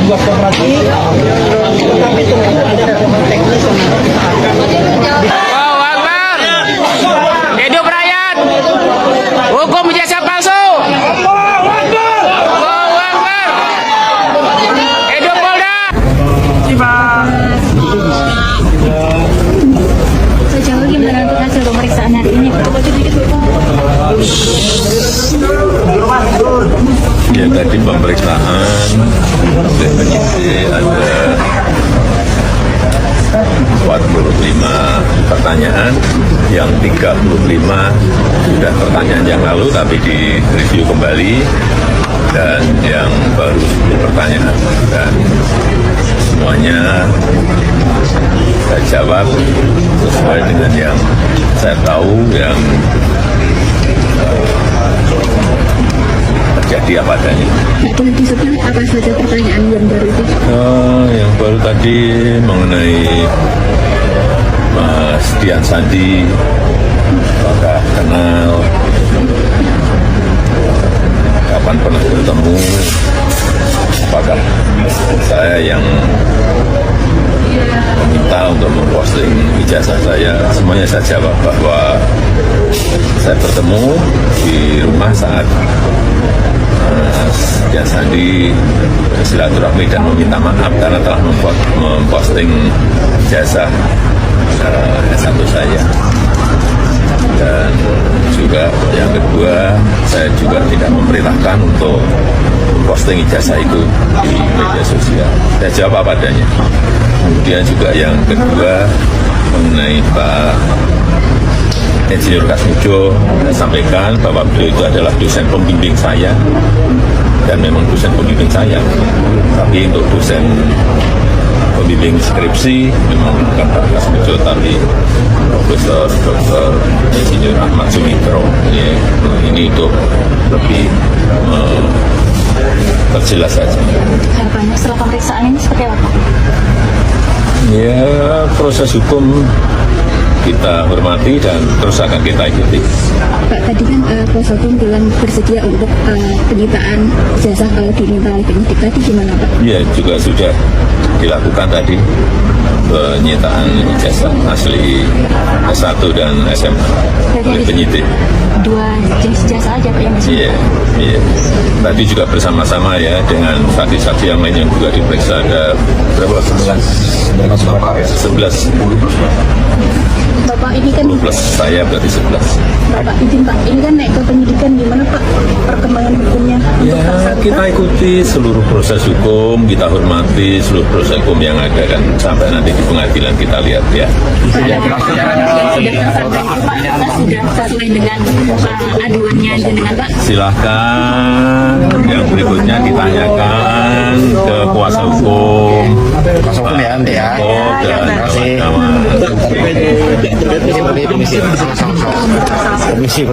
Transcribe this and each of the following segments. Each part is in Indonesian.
sebuah kooperasi, tetapi tentu ada hal teknis yang harus kita akan. Allahu Akbar. Hidup rakyat. Hukum ijazah palsu. Allahu Akbar. Allahu Akbar. Hidup Polda. Sejauh gimana untuk hasil pemeriksaan hari ini, Pak? Ya, tadi pemeriksaan oleh penyidik ada 45 pertanyaan, yang 35 sudah pertanyaan yang lalu tapi di review kembali, dan yang baru 10 pertanyaan, dan semuanya saya jawab sesuai dengan yang saya tahu, yang terjadi apa adanya. Boleh disebut apa saja pertanyaan yang baru itu? Yang baru tadi mengenai Mas Dian Sandi, apakah kenal, kapan pernah bertemu, apakah saya yang meminta untuk memposting ijazah saya. Semuanya saya jawab bahwa saya bertemu di rumah saat Mas Dian Sandi silaturahmi dan meminta maaf karena telah memposting ijazah S1 saya. Dan juga yang kedua, saya juga tidak memerintahkan untuk posting ijazah itu di media sosial. Saya jawab apa adanya. Kemudian juga yang kedua mengenai Pak Insinyur Kasmujo, saya sampaikan bahwa beliau itu adalah dosen pembimbing saya, dan memang dosen pembimbing saya. Tapi untuk dosen pembimbing skripsi memang bukan Pak Kasmujo, tapi Profesor Dr. Insinyur Ahmad Sumitro. Ya, ini untuk lebih terjelas saja. Harapannya setelah pemeriksaan ini seperti apa, Pak? Ya, proses hukum kita hormati dan terus akan kita ikuti. Pak, tadi kan kuasa hukum bilang bersedia untuk penyitaan ijazah kalau diminta oleh penyidik. Tadi gimana, Pak? Ya, juga sudah dilakukan tadi penyitaan ijazah asli S1 dan SMA oleh penyidik. Dua jenis ijazah aja, Pak, yang disebut? Iya. Tadi juga bersama-sama ya dengan saksi-saksi yang lain yang juga diperiksa. Ada berapa? 11. Bapak ini kan plus saya berarti 11. Bapak izin, Pak, ini kan naik ke penyidikan, gimana Pak perkembangan hukumnya untuk Ya, tersangka? kita ikuti seluruh proses hukum, kita hormati seluruh proses hukum yang ada, dan sampai nanti di pengadilan kita lihat ya. Sudah tersangka itu, Pak, sudah sesuai dengan aduannya dengan Pak? Silahkan yang berikutnya ditanyakan ke kuasa hukum. Kuasa hukum ya, Anda ya. Dan Permisi.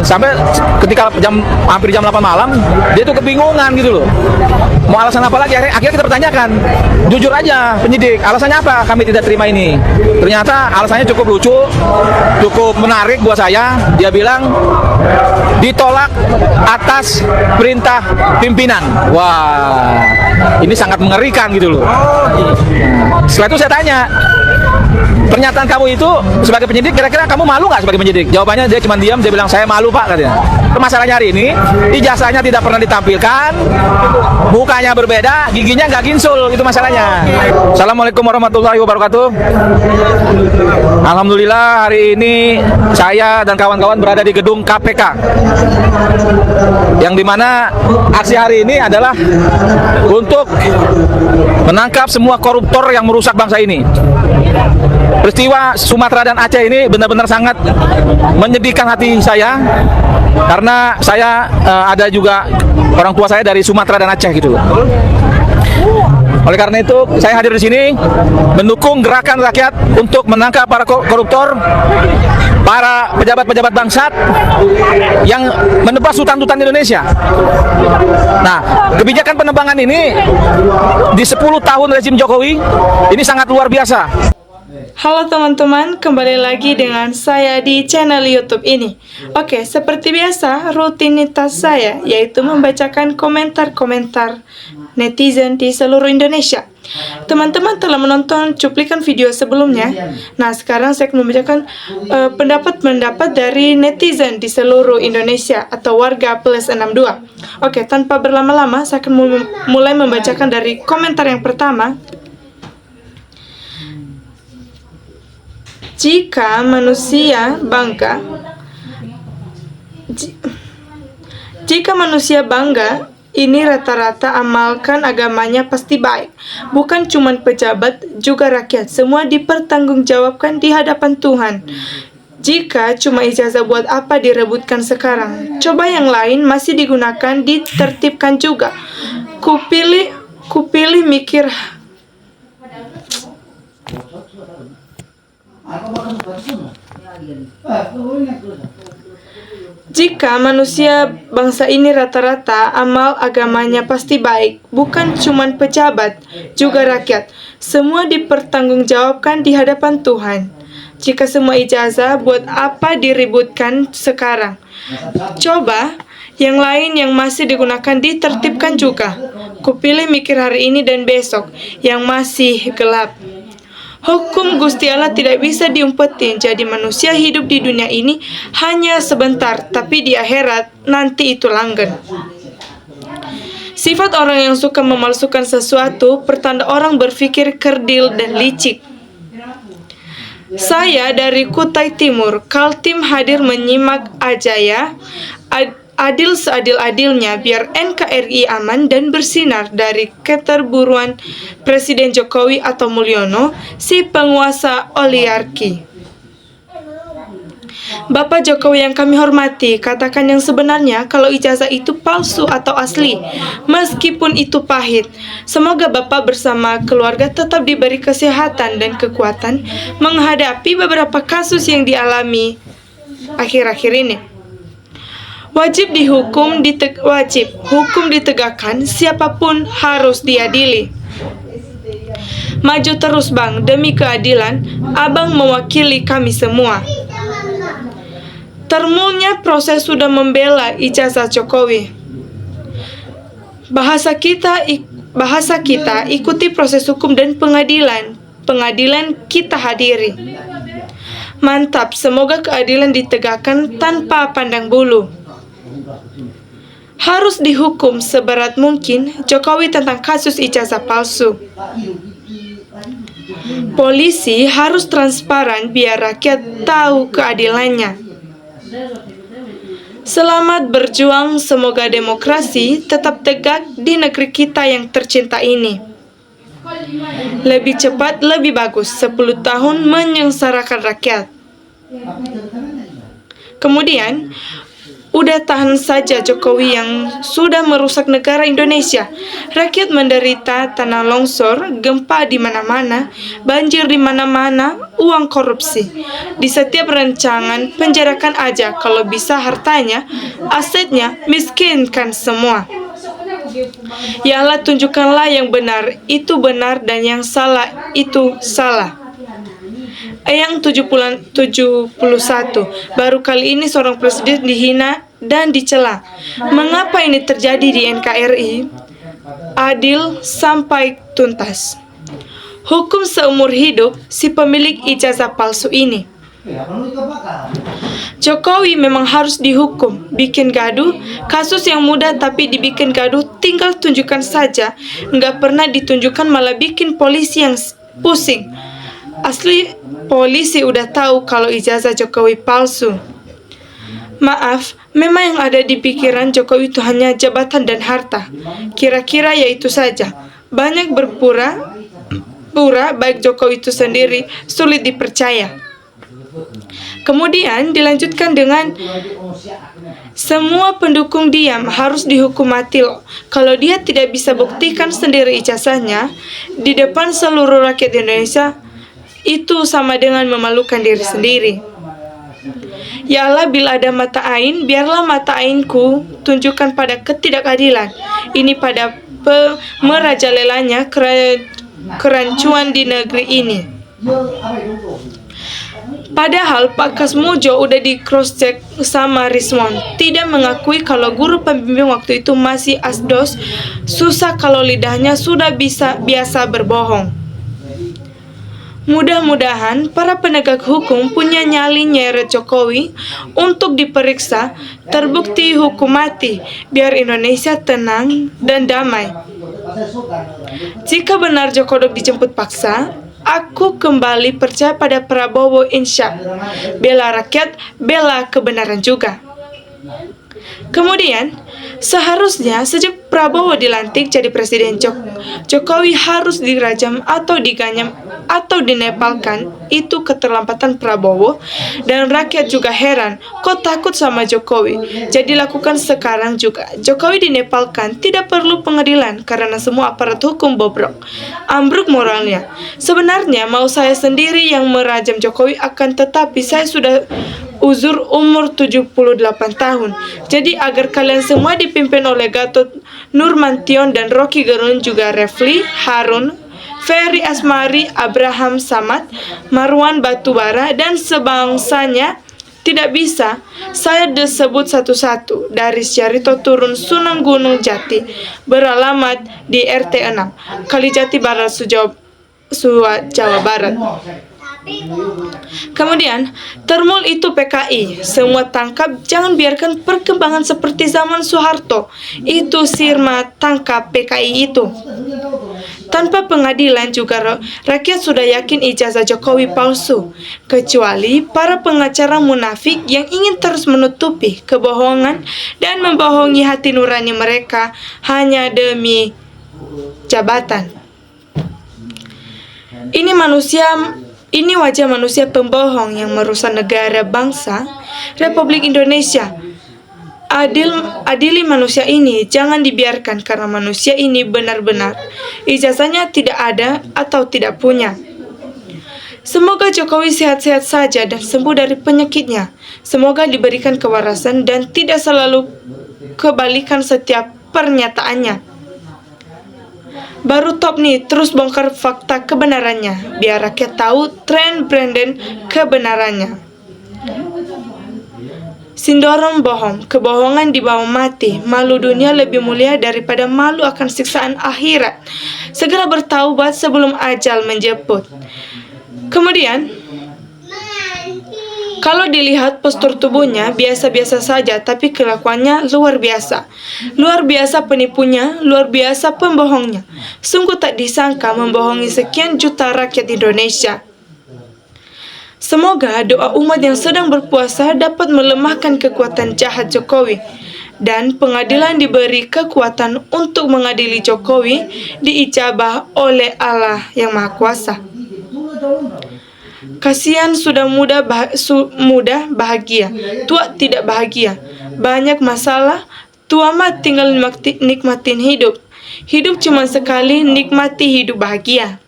Sampai ketika hampir jam 8 malam dia tuh kebingungan gitu loh, mau alasan apa lagi. Akhirnya kita pertanyakan, jujur aja penyidik, alasannya apa kami tidak terima ini. Ternyata alasannya cukup lucu, cukup menarik buat saya. Dia bilang ditolak atas perintah pimpinan. Wah, ini Ini sangat mengerikan gitu loh. Setelah itu saya tanya, pernyataan kamu itu sebagai penyidik, kira-kira kamu malu nggak sebagai penyidik? Jawabannya dia cuma diam, dia bilang saya malu Pak katanya. Masalahnya hari ini ijazahnya tidak pernah ditampilkan, mukanya berbeda, giginya nggak ginsul, itu masalahnya. Assalamualaikum warahmatullahi wabarakatuh. Alhamdulillah hari ini saya dan kawan-kawan berada di gedung KPK, yang dimana aksi hari ini adalah untuk menangkap semua koruptor yang merusak bangsa ini. Peristiwa Sumatera dan Aceh ini benar-benar sangat menyedihkan hati saya, karena saya ada juga orang tua saya dari Sumatera dan Aceh gitu. Oleh karena itu saya hadir di sini mendukung gerakan rakyat untuk menangkap para koruptor, para pejabat-pejabat bangsat yang menebas hutan-hutan Indonesia. Nah, kebijakan penebangan ini di 10 tahun rezim Jokowi ini sangat luar biasa. Halo teman-teman, kembali lagi dengan saya di channel YouTube ini. Oke, seperti biasa, rutinitas saya yaitu membacakan komentar-komentar netizen di seluruh Indonesia. Teman-teman telah menonton cuplikan video sebelumnya. Nah, sekarang saya akan membacakan pendapat-pendapat dari netizen di seluruh Indonesia atau warga plus 62. Oke, tanpa berlama-lama, saya akan mulai membacakan dari komentar yang pertama. Jika manusia bangga, ini rata-rata amalkan agamanya pasti baik. Bukan cuma pejabat, juga rakyat. Semua dipertanggungjawabkan di hadapan Tuhan. Jika cuma ijazah, buat apa direbutkan sekarang? Coba yang lain masih digunakan, ditertibkan juga. Kupilih mikir. Jika manusia bangsa ini rata-rata amal agamanya pasti baik, bukan cuman pejabat, juga rakyat. Semua dipertanggungjawabkan di hadapan Tuhan. Jika semua ijazah, buat apa diributkan sekarang? Coba yang lain yang masih digunakan ditertibkan juga. Kupilih mikir hari ini dan besok yang masih gelap. Hukum Gusti Allah tidak bisa diumpetin. Jadi manusia hidup di dunia ini hanya sebentar, tapi di akhirat nanti itu langgeng. Sifat orang yang suka memalsukan sesuatu pertanda orang berpikir kerdil dan licik. Saya dari Kutai Timur, Kaltim hadir menyimak aja ya. Adil seadil-adilnya biar NKRI aman dan bersinar dari keterburuan Presiden Jokowi atau Mulyono, si penguasa oligarki. Bapak Jokowi yang kami hormati, katakan yang sebenarnya kalau ijazah itu palsu atau asli, meskipun itu pahit. Semoga Bapak bersama keluarga tetap diberi kesehatan dan kekuatan menghadapi beberapa kasus yang dialami akhir-akhir ini. Wajib hukum ditegakkan, siapapun harus diadili. Maju terus Bang, demi keadilan, Abang mewakili kami semua. Termulnya proses sudah membela ijazah Jokowi. Bahasa kita ikuti proses hukum dan pengadilan. Pengadilan kita hadiri. Mantap, semoga keadilan ditegakkan tanpa pandang bulu. Harus dihukum seberat mungkin Jokowi tentang kasus ijazah palsu. Polisi harus transparan biar rakyat tahu keadilannya. Selamat berjuang, semoga demokrasi tetap tegak di negeri kita yang tercinta ini. Lebih cepat, lebih bagus. 10 tahun menyengsarakan rakyat. Kemudian, udah tahan saja Jokowi yang sudah merusak negara Indonesia. Rakyat menderita tanah longsor, gempa di mana-mana, banjir di mana-mana, uang korupsi. Di setiap rancangan penjarakan aja, kalau bisa hartanya, asetnya, miskinkan semua. Ya Allah, tunjukkanlah yang benar, itu benar, dan yang salah, itu salah. Eyang 71, baru kali ini seorang presiden dihina dan dicela. Mengapa ini terjadi di NKRI? adil sampai tuntas. Hukum seumur hidup si pemilik ijazah palsu ini. Jokowi memang harus dihukum. Bikin gaduh, kasus yang mudah tapi dibikin gaduh, tinggal tunjukkan saja. Nggak pernah ditunjukkan, malah bikin polisi yang pusing. Asli polisi udah tahu kalau ijazah Jokowi palsu. Maaf, memang yang ada di pikiran Jokowi itu hanya jabatan dan harta. Kira-kira ya itu saja. Banyak berpura-pura, baik Jokowi itu sendiri sulit dipercaya. Kemudian dilanjutkan dengan semua pendukung diam harus dihukum mati loh. Kalau dia tidak bisa buktikan sendiri ijazahnya di depan seluruh rakyat Indonesia, itu sama dengan memalukan diri sendiri. Ya Allah, bila ada mata ain, biarlah mata ainku tunjukkan pada ketidakadilan ini pada merajalelanya kerancuan di negeri ini. Padahal Pak Kasmujo udah di cross check sama Rismon, tidak mengakui kalau guru pembimbing waktu itu masih asdos. Susah kalau lidahnya sudah biasa berbohong. Mudah-mudahan para penegak hukum punya nyali nyeret Jokowi untuk diperiksa, terbukti hukum mati, biar Indonesia tenang dan damai. Jika benar Jokodok dijemput paksa, aku kembali percaya pada Prabowo, insya. Bela rakyat, bela kebenaran juga. Kemudian, seharusnya sejak Prabowo dilantik jadi presiden, Jokowi harus dirajam atau diganyam atau dinepalkan. Itu keterlambatan Prabowo, dan rakyat juga heran, kok takut sama Jokowi. Jadi lakukan sekarang juga. Jokowi dinepalkan, tidak perlu pengadilan karena semua aparat hukum bobrok. Ambruk moralnya. Sebenarnya mau saya sendiri yang merajam Jokowi, akan tetapi saya sudah uzur umur 78 tahun. Jadi agar kalian semua dipimpin oleh Gatot Nurmantio dan Rocky Gerung, juga Refli Harun, Ferry Asmari, Abraham Samad, Marwan Batubara, dan sebangsanya, tidak bisa saya disebut satu-satu. Dari Syarito turun Sunan Gunung Jati, beralamat di RT 6, Kalijati Barat, Jawa Barat. Kemudian, termul itu PKI, semua tangkap, jangan biarkan perkembangan seperti zaman Soeharto. Itu Sirma tangkap PKI itu. Tanpa pengadilan juga rakyat sudah yakin ijazah Jokowi palsu, kecuali para pengacara munafik yang ingin terus menutupi kebohongan dan membohongi hati nurani mereka hanya demi jabatan. Ini wajah manusia pembohong yang merusak negara bangsa Republik Indonesia. Adili manusia ini, jangan dibiarkan karena manusia ini benar-benar ijazahnya tidak ada atau tidak punya. Semoga Jokowi sehat-sehat saja dan sembuh dari penyakitnya. Semoga diberikan kewarasan dan tidak selalu kebalikan setiap pernyataannya. Baru top nih, terus bongkar fakta kebenarannya, biar rakyat tahu tren Brandon kebenarannya. Sindrom bohong, kebohongan dibawa mati. Malu dunia lebih mulia daripada malu akan siksaan akhirat. Segera bertaubat sebelum ajal menjemput. Kemudian, kalau dilihat postur tubuhnya biasa-biasa saja, tapi kelakuannya luar biasa. Luar biasa penipunya, luar biasa pembohongnya. Sungguh tak disangka membohongi sekian juta rakyat Indonesia. Semoga doa umat yang sedang berpuasa dapat melemahkan kekuatan jahat Jokowi, dan pengadilan diberi kekuatan untuk mengadili Jokowi diijabah oleh Allah yang Maha Kuasa. Kasihan sudah muda bahagia, tua tidak bahagia. Banyak masalah, tua mah tinggal nikmatin hidup. Hidup cuma sekali, nikmati hidup bahagia.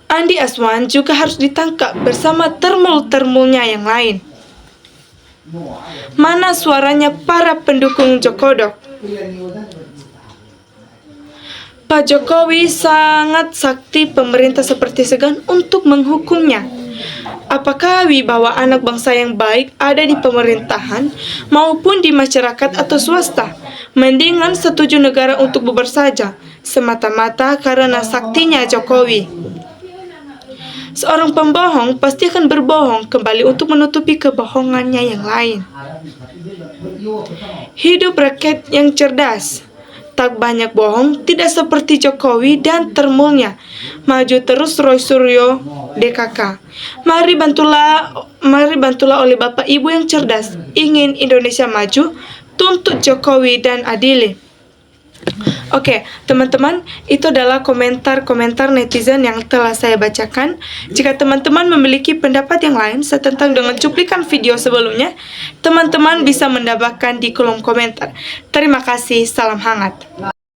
Andi Aswan juga harus ditangkap bersama termul-termulnya yang lain. Mana suaranya para pendukung Jokodok? Pak Jokowi sangat sakti, pemerintah seperti segan untuk menghukumnya. Apakah wibawa anak bangsa yang baik ada di pemerintahan maupun di masyarakat atau swasta? Mendingan setuju negara untuk bubar saja, semata-mata karena saktinya Jokowi. Seorang pembohong pasti akan berbohong kembali untuk menutupi kebohongannya yang lain. Hidup rakyat yang cerdas. Tak banyak bohong, tidak seperti Jokowi dan termulnya. Maju terus Roy Suryo, DKK. Mari bantulah oleh Bapak Ibu yang cerdas. Ingin Indonesia maju, tuntut Jokowi dan adili. Oke, teman-teman, itu adalah komentar-komentar netizen yang telah saya bacakan. Jika teman-teman memiliki pendapat yang lain tentang dengan cuplikan video sebelumnya, teman-teman bisa mendapatkan di kolom komentar. Terima kasih, salam hangat.